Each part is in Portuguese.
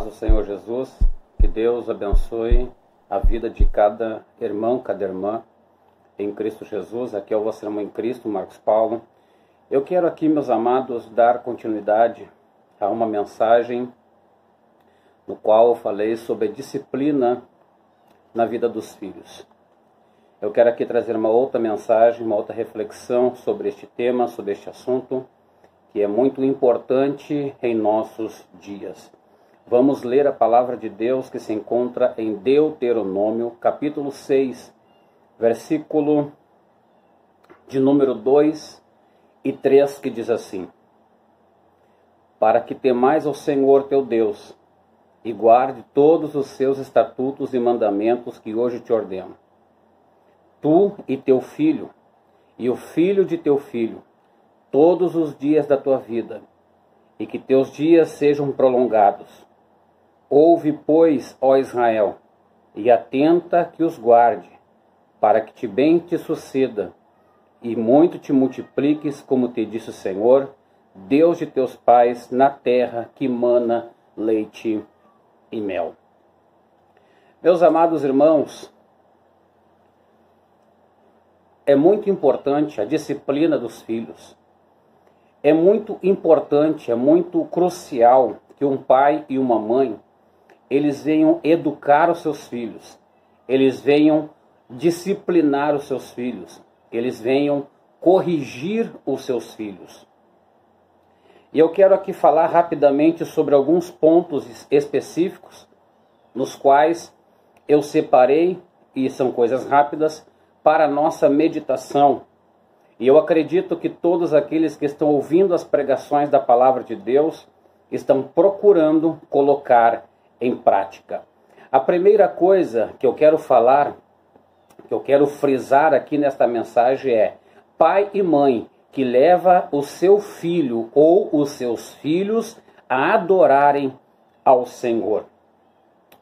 paz do Senhor Jesus, que Deus abençoe a vida de cada irmão, cada irmã em Cristo Jesus. Aqui é o vosso irmão em Cristo, Marcos Paulo. Eu quero aqui, meus amados, dar continuidade a uma mensagem no qual eu falei sobre a disciplina na vida dos filhos. Eu quero aqui trazer uma outra mensagem, uma outra reflexão sobre este tema, sobre este assunto, que é muito importante em nossos dias. Vamos ler a palavra de Deus que se encontra em Deuteronômio, capítulo 6, versículo de número 2 e 3, que diz assim: Para que temais ao Senhor teu Deus, e guarde todos os seus estatutos e mandamentos que hoje te ordeno. Tu e teu filho, e o filho de teu filho, todos os dias da tua vida, e que teus dias sejam prolongados. Ouve, pois, ó Israel, e atenta que os guarde, para que bem te suceda, e muito te multipliques, como te disse o Senhor, Deus de teus pais, na terra que mana leite e mel. Meus amados irmãos, é muito importante a disciplina dos filhos. É muito importante, é muito crucial que um pai e uma mãe, eles venham educar os seus filhos, eles venham disciplinar os seus filhos, eles venham corrigir os seus filhos. E eu quero aqui falar rapidamente sobre alguns pontos específicos, nos quais eu separei, e são coisas rápidas, para a nossa meditação. E eu acredito que todos aqueles que estão ouvindo as pregações da palavra de Deus estão procurando colocar em prática. A primeira coisa que eu quero falar, que eu quero frisar aqui nesta mensagem é: pai e mãe que leva o seu filho ou os seus filhos a adorarem ao Senhor.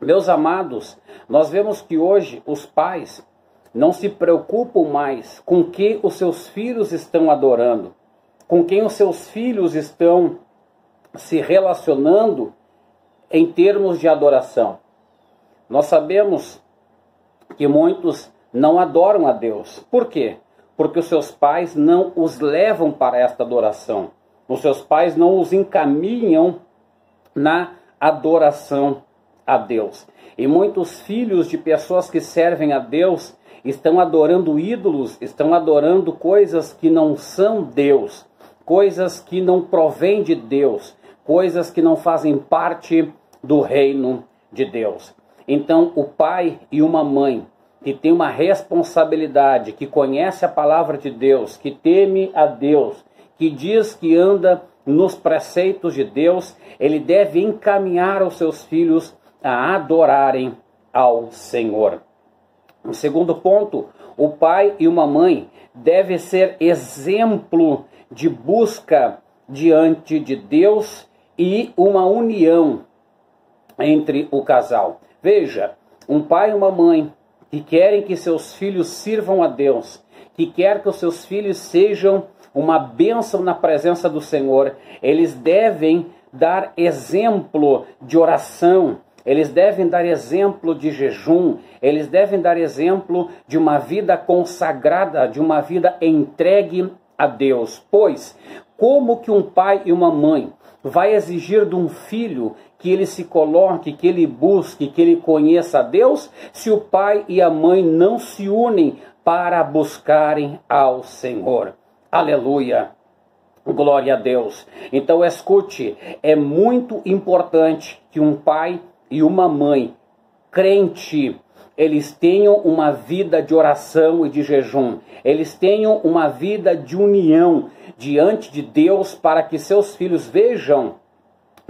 Meus amados, nós vemos que hoje os pais não se preocupam mais com que os seus filhos estão adorando, com quem os seus filhos estão se relacionando em termos de adoração. Nós sabemos que muitos não adoram a Deus. Por quê? Porque os seus pais não os levam para esta adoração. Os seus pais não os encaminham na adoração a Deus. E muitos filhos de pessoas que servem a Deus estão adorando ídolos, estão adorando coisas que não são Deus, coisas que não provêm de Deus, coisas que não fazem parte do reino de Deus. Então, o pai e uma mãe que tem uma responsabilidade, que conhece a palavra de Deus, que teme a Deus, que diz que anda nos preceitos de Deus, ele deve encaminhar os seus filhos a adorarem ao Senhor. O segundo ponto, o pai e uma mãe devem ser exemplo de busca diante de Deus e uma união entre o casal. Veja, um pai e uma mãe que querem que seus filhos sirvam a Deus, que querem que os seus filhos sejam uma bênção na presença do Senhor, eles devem dar exemplo de oração, eles devem dar exemplo de jejum, eles devem dar exemplo de uma vida consagrada, de uma vida entregue a Deus. Pois, como que um pai e uma mãe vai exigir de um filho que ele se coloque, que ele busque, que ele conheça a Deus, se o pai e a mãe não se unem para buscarem ao Senhor? Aleluia! Glória a Deus! Então escute, é muito importante que um pai e uma mãe crente, eles tenham uma vida de oração e de jejum, eles tenham uma vida de união diante de Deus, para que seus filhos vejam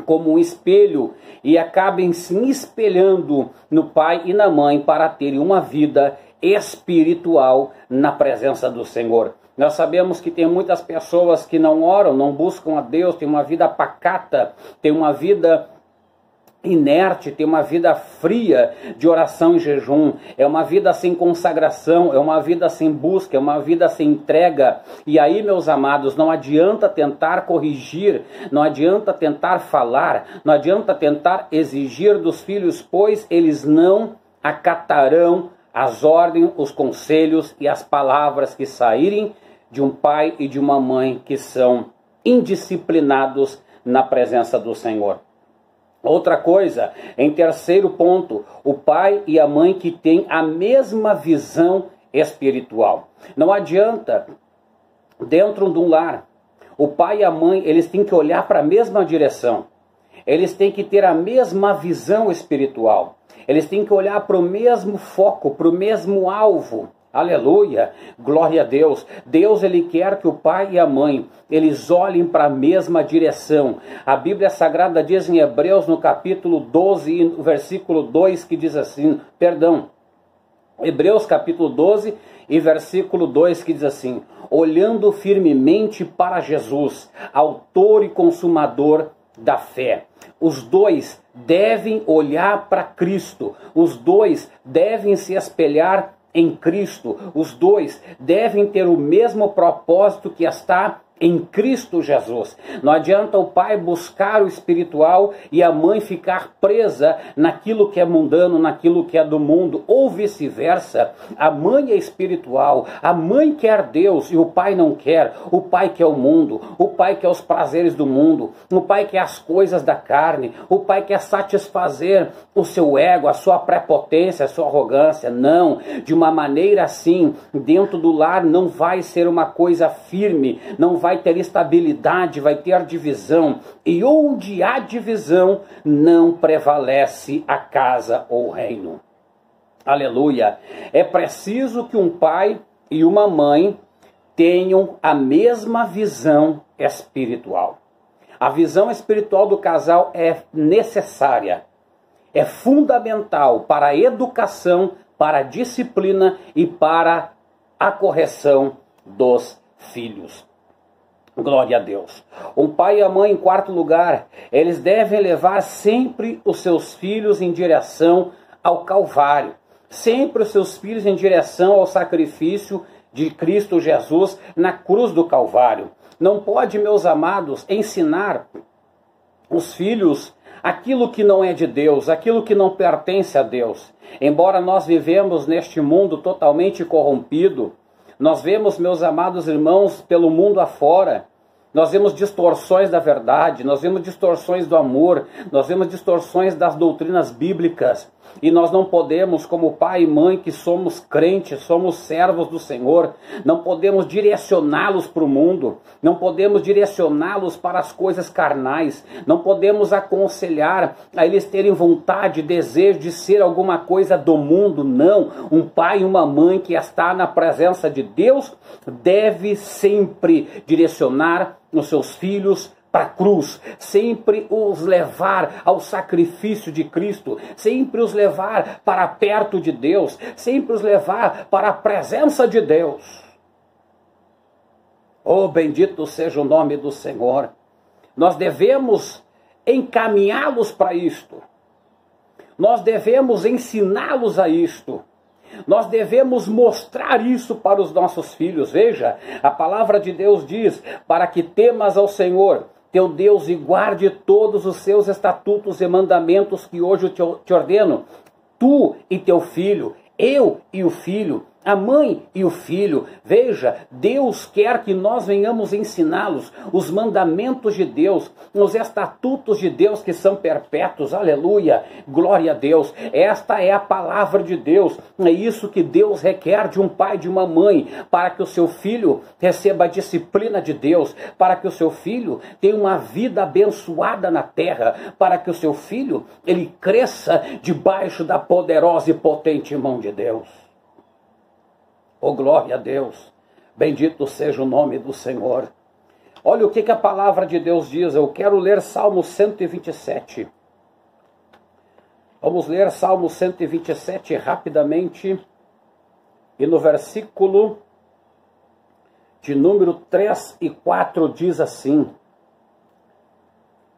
como um espelho e acabem se espelhando no pai e na mãe para terem uma vida espiritual na presença do Senhor. Nós sabemos que tem muitas pessoas que não oram, não buscam a Deus, tem uma vida pacata, tem uma vida inerte, tem uma vida fria de oração e jejum, é uma vida sem consagração, é uma vida sem busca, é uma vida sem entrega. E aí, meus amados, não adianta tentar corrigir, não adianta tentar falar, não adianta tentar exigir dos filhos, pois eles não acatarão as ordens, os conselhos e as palavras que saírem de um pai e de uma mãe que são indisciplinados na presença do Senhor. Outra coisa, em terceiro ponto, o pai e a mãe que têm a mesma visão espiritual. Não adianta, dentro de um lar, o pai e a mãe, eles têm que olhar para a mesma direção. Eles têm que ter a mesma visão espiritual. Eles têm que olhar para o mesmo foco, para o mesmo alvo. Aleluia, glória a Deus. Deus, ele quer que o pai e a mãe, eles olhem para a mesma direção. A Bíblia Sagrada diz em Hebreus, no capítulo 12, no versículo 2, que diz assim, Hebreus capítulo 12 e versículo 2, que diz assim: olhando firmemente para Jesus, autor e consumador da fé. Os dois devem olhar para Cristo, os dois devem se espelhar em Cristo, os dois devem ter o mesmo propósito que está em Cristo Jesus. Não adianta o pai buscar o espiritual e a mãe ficar presa naquilo que é mundano, naquilo que é do mundo, ou vice-versa. A mãe é espiritual, a mãe quer Deus e o pai não quer. O pai quer o mundo, o pai quer os prazeres do mundo, o pai quer as coisas da carne, o pai quer satisfazer o seu ego, a sua prepotência, a sua arrogância. Não, de uma maneira assim, dentro do lar não vai ser uma coisa firme, não vai ter estabilidade, vai ter divisão. E onde há divisão, não prevalece a casa ou o reino. Aleluia! É preciso que um pai e uma mãe tenham a mesma visão espiritual. A visão espiritual do casal é necessária, é fundamental para a educação, para a disciplina e para a correção dos filhos. Glória a Deus. Um pai e a mãe, em quarto lugar, eles devem levar sempre os seus filhos em direção ao Calvário. Sempre os seus filhos em direção ao sacrifício de Cristo Jesus na cruz do Calvário. Não pode, meus amados, ensinar os filhos aquilo que não é de Deus, aquilo que não pertence a Deus. Embora nós vivemos neste mundo totalmente corrompido, nós vemos, meus amados irmãos, pelo mundo afora, nós vemos distorções da verdade, nós vemos distorções do amor, nós vemos distorções das doutrinas bíblicas. E nós não podemos, como pai e mãe que somos crentes, somos servos do Senhor, não podemos direcioná-los para o mundo, não podemos direcioná-los para as coisas carnais, não podemos aconselhar a eles terem vontade, desejo de ser alguma coisa do mundo. Não, um pai e uma mãe que está na presença de Deus deve sempre direcionar os seus filhos para a cruz, sempre os levar ao sacrifício de Cristo, sempre os levar para perto de Deus, sempre os levar para a presença de Deus. Oh, bendito seja o nome do Senhor. Nós devemos encaminhá-los para isto. Nós devemos ensiná-los a isto. Nós devemos mostrar isso para os nossos filhos. Veja, a palavra de Deus diz: para que temas ao Senhor teu Deus e guarde todos os seus estatutos e mandamentos que hoje te ordeno, tu e teu filho, eu e o filho, a mãe e o filho. Veja, Deus quer que nós venhamos ensiná-los os mandamentos de Deus, os estatutos de Deus que são perpétuos. Aleluia, glória a Deus. Esta é a palavra de Deus. É isso que Deus requer de um pai e de uma mãe, para que o seu filho receba a disciplina de Deus, para que o seu filho tenha uma vida abençoada na terra, para que o seu filho ele cresça debaixo da poderosa e potente mão de Deus. Oh, glória a Deus, bendito seja o nome do Senhor. Olha o que a palavra de Deus diz. Eu quero ler Salmo 127. Vamos ler Salmo 127 rapidamente. E no versículo de número 3 e 4 diz assim: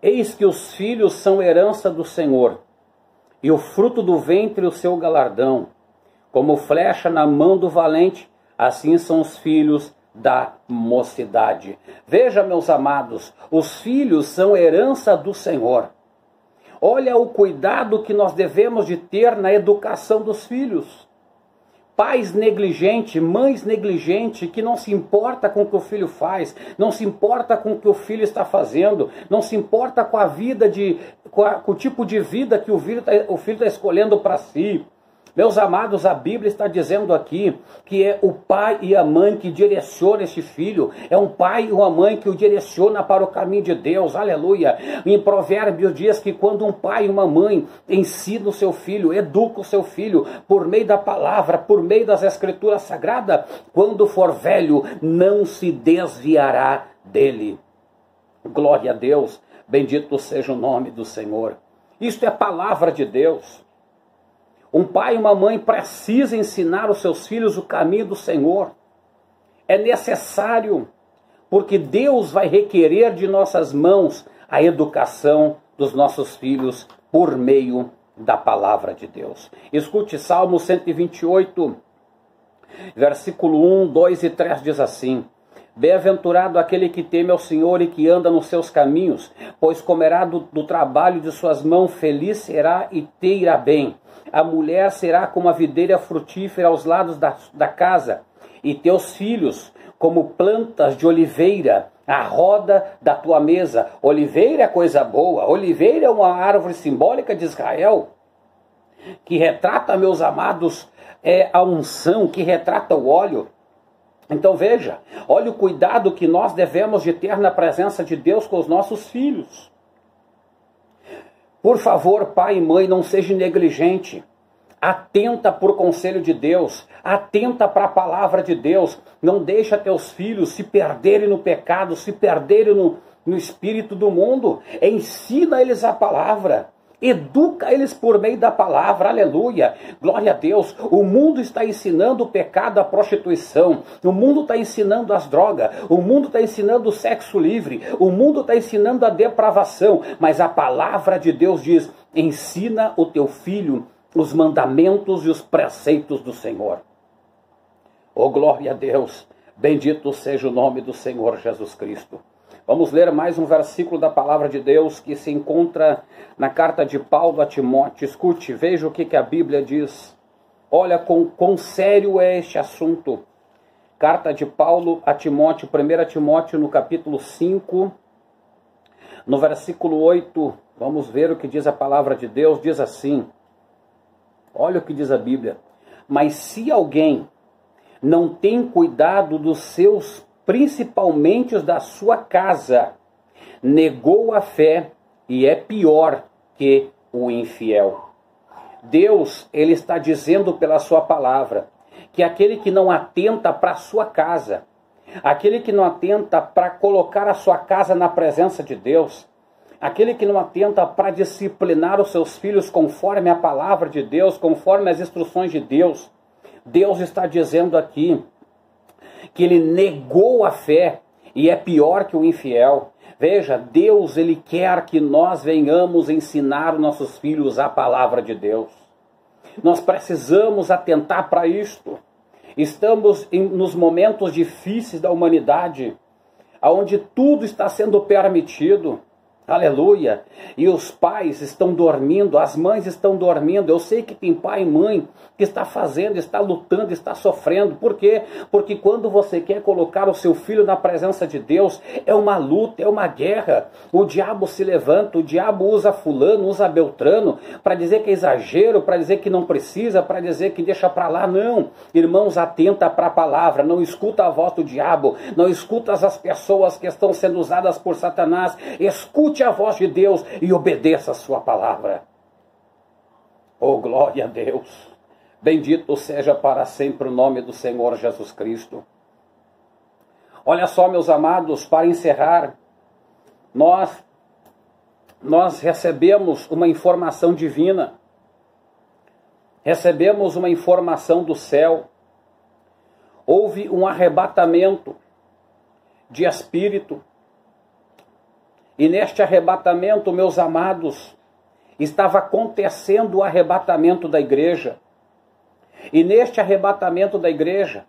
Eis que os filhos são herança do Senhor, e o fruto do ventre o seu galardão. Como flecha na mão do valente, assim são os filhos da mocidade. Veja, meus amados, os filhos são herança do Senhor. Olha o cuidado que nós devemos de ter na educação dos filhos. Pais negligentes, mães negligentes, que não se importa com o que o filho faz, não se importa com o que o filho está fazendo, não se importa com a vida com o tipo de vida que o filho está escolhendo para si. Meus amados, a Bíblia está dizendo aqui que é o pai e a mãe que direciona esse filho. É um pai e uma mãe que o direciona para o caminho de Deus. Aleluia. Em Provérbios diz que quando um pai e uma mãe ensina o seu filho, educa o seu filho por meio da palavra, por meio das escrituras sagradas, quando for velho, não se desviará dele. Glória a Deus. Bendito seja o nome do Senhor. Isto é a palavra de Deus. Um pai e uma mãe precisam ensinar os seus filhos o caminho do Senhor. É necessário, porque Deus vai requerer de nossas mãos a educação dos nossos filhos por meio da palavra de Deus. Escute Salmo 128, versículo 1, 2 e 3 diz assim: Bem-aventurado aquele que teme ao Senhor e que anda nos seus caminhos, pois comerá do trabalho de suas mãos, feliz será e te irá bem. A mulher será como a videira frutífera aos lados da casa, e teus filhos como plantas de oliveira à roda da tua mesa. Oliveira é coisa boa, oliveira é uma árvore simbólica de Israel, que retrata, meus amados, a unção, que retrata o óleo. Então veja, olha o cuidado que nós devemos de ter na presença de Deus com os nossos filhos. Por favor, pai e mãe, não seja negligente. Atenta por conselho de Deus, atenta para a palavra de Deus. Não deixa teus filhos se perderem no pecado, se perderem no espírito do mundo. Ensina eles a palavra. Educa eles por meio da palavra, aleluia, glória a Deus. O mundo está ensinando o pecado, a prostituição, o mundo está ensinando as drogas, o mundo está ensinando o sexo livre, o mundo está ensinando a depravação, mas a palavra de Deus diz: ensina o teu filho os mandamentos e os preceitos do Senhor. Oh, glória a Deus, bendito seja o nome do Senhor Jesus Cristo. Vamos ler mais um versículo da palavra de Deus que se encontra na carta de Paulo a Timóteo. Escute, veja o que a Bíblia diz. Olha quão sério é este assunto. Carta de Paulo a Timóteo, 1 Timóteo no capítulo 5, no versículo 8. Vamos ver o que diz a palavra de Deus. Diz assim, olha o que diz a Bíblia. Mas se alguém não tem cuidado dos seus, principalmente os da sua casa, negou a fé e é pior que o infiel. Deus, ele está dizendo pela sua palavra que aquele que não atenta para a sua casa, aquele que não atenta para colocar a sua casa na presença de Deus, aquele que não atenta para disciplinar os seus filhos conforme a palavra de Deus, conforme as instruções de Deus, Deus está dizendo aqui que ele negou a fé e é pior que o infiel. Veja, Deus, ele quer que nós venhamos ensinar os nossos filhos a palavra de Deus. Nós precisamos atentar para isto. Estamos nos momentos difíceis da humanidade, onde tudo está sendo permitido. Aleluia. E os pais estão dormindo, as mães estão dormindo. Eu sei que tem pai e mãe que está fazendo, está lutando, está sofrendo. Por quê? Porque quando você quer colocar o seu filho na presença de Deus, é uma luta, é uma guerra. O diabo se levanta, o diabo usa fulano, usa beltrano, para dizer que é exagero, para dizer que não precisa, para dizer que deixa para lá. Não. Irmãos, atenta para a palavra, não escuta a voz do diabo, não escuta as pessoas que estão sendo usadas por Satanás. Escute a voz de Deus e obedeça a sua palavra. Oh, glória a Deus. Bendito seja para sempre o nome do Senhor Jesus Cristo. Olha só, meus amados, para encerrar, nós recebemos uma informação divina. Recebemos uma informação do céu. Houve um arrebatamento de espírito. E neste arrebatamento, meus amados, estava acontecendo o arrebatamento da igreja. E neste arrebatamento da igreja,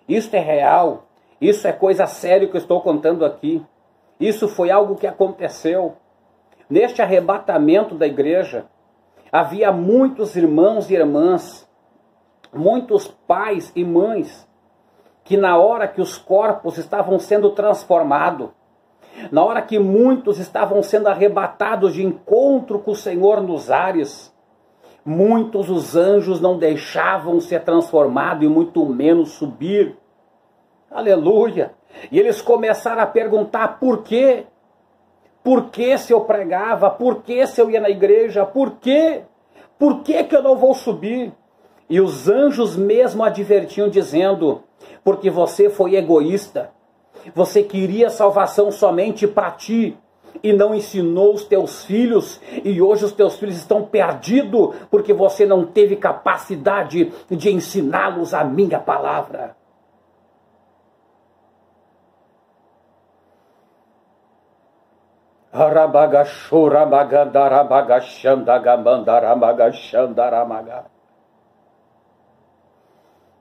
isso é real, isso é coisa séria que eu estou contando aqui. Isso foi algo que aconteceu. Neste arrebatamento da igreja, havia muitos irmãos e irmãs, muitos pais e mães, que na hora que os corpos estavam sendo transformados, na hora que muitos estavam sendo arrebatados de encontro com o Senhor nos ares, muitos os anjos não deixavam ser transformados e muito menos subir. Aleluia! E eles começaram a perguntar por quê? Por que se eu pregava? Por que se eu ia na igreja? Por quê? Por que que eu não vou subir? E os anjos mesmo advertiam dizendo, porque você foi egoísta. Você queria salvação somente para ti e não ensinou os teus filhos, e hoje os teus filhos estão perdidos porque você não teve capacidade de ensiná-los a minha palavra.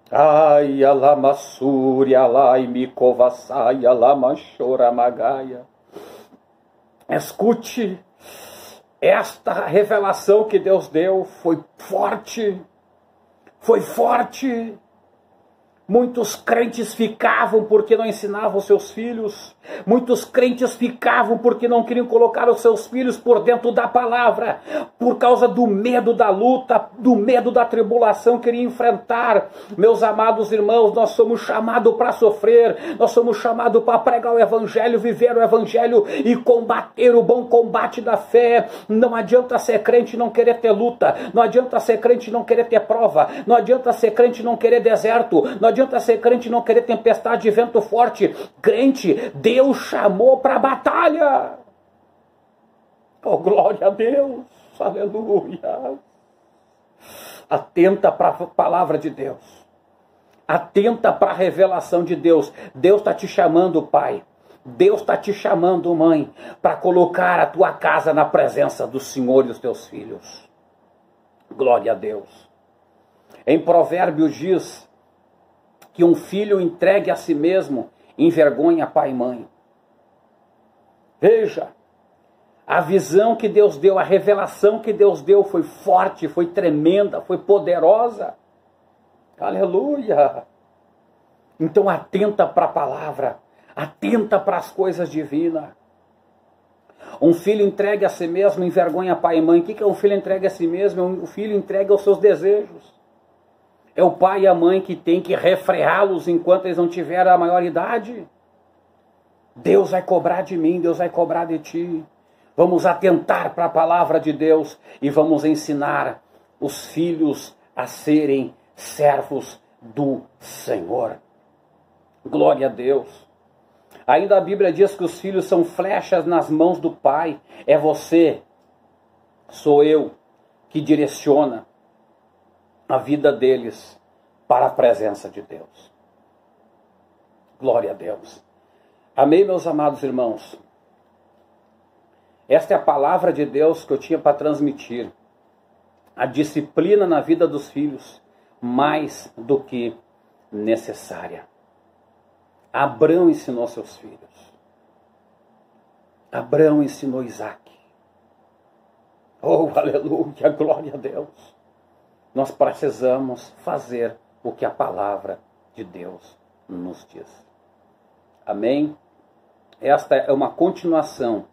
Ai, alamassuri, alai, mikovassai, alamachoramagaia. Escute, esta revelação que Deus deu foi forte, foi forte. Muitos crentes ficavam porque não ensinavam seus filhos. Muitos crentes ficavam porque não queriam colocar os seus filhos por dentro da palavra. Por causa do medo da luta, do medo da tribulação que iria enfrentar. Meus amados irmãos, nós somos chamados para sofrer. Nós somos chamados para pregar o evangelho, viver o evangelho e combater o bom combate da fé. Não adianta ser crente e não querer ter luta. Não adianta ser crente e não querer ter prova. Não adianta ser crente e não querer deserto. Não adianta ser crente e não querer tempestade de vento forte. Crente, Deus chamou para a batalha. Oh, glória a Deus. Aleluia. Atenta para a palavra de Deus. Atenta para a revelação de Deus. Deus está te chamando, pai. Deus está te chamando, mãe, para colocar a tua casa na presença do Senhor e dos teus filhos. Glória a Deus. Em Provérbios diz que um filho entregue a si mesmo envergonha pai e mãe. Veja, a visão que Deus deu, a revelação que Deus deu foi forte, foi tremenda, foi poderosa. Aleluia! Então atenta para a palavra, atenta para as coisas divinas. Um filho entregue a si mesmo envergonha pai e mãe. O que é um filho entregue a si mesmo? Um filho entregue aos seus desejos. É o pai e a mãe que tem que refreá-los enquanto eles não tiveram a maioridade. Deus vai cobrar de mim, Deus vai cobrar de ti. Vamos atentar para a palavra de Deus e vamos ensinar os filhos a serem servos do Senhor. Glória a Deus. Ainda a Bíblia diz que os filhos são flechas nas mãos do pai. É você, sou eu, que direciona a vida deles para a presença de Deus. Glória a Deus. Amém, meus amados irmãos? Esta é a palavra de Deus que eu tinha para transmitir. A disciplina na vida dos filhos, mais do que necessária. Abraão ensinou seus filhos. Abraão ensinou Isaac. Oh, aleluia, glória a Deus. Nós precisamos fazer o que a palavra de Deus nos diz. Amém? Esta é uma continuação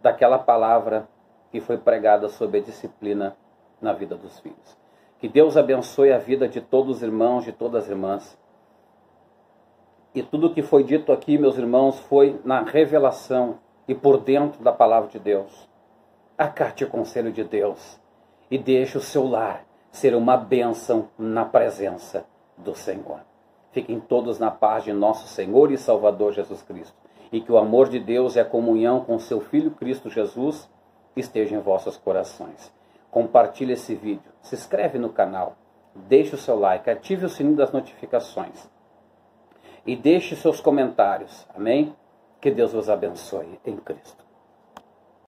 daquela palavra que foi pregada sobre a disciplina na vida dos filhos. Que Deus abençoe a vida de todos os irmãos, de todas as irmãs. E tudo o que foi dito aqui, meus irmãos, foi na revelação e por dentro da palavra de Deus. Acate o conselho de Deus e deixe o seu lar ser uma bênção na presença do Senhor. Fiquem todos na paz de nosso Senhor e Salvador Jesus Cristo. E que o amor de Deus e a comunhão com seu Filho Cristo Jesus esteja em vossos corações. Compartilhe esse vídeo, se inscreve no canal, deixe o seu like, ative o sininho das notificações e deixe seus comentários. Amém? Que Deus vos abençoe em Cristo.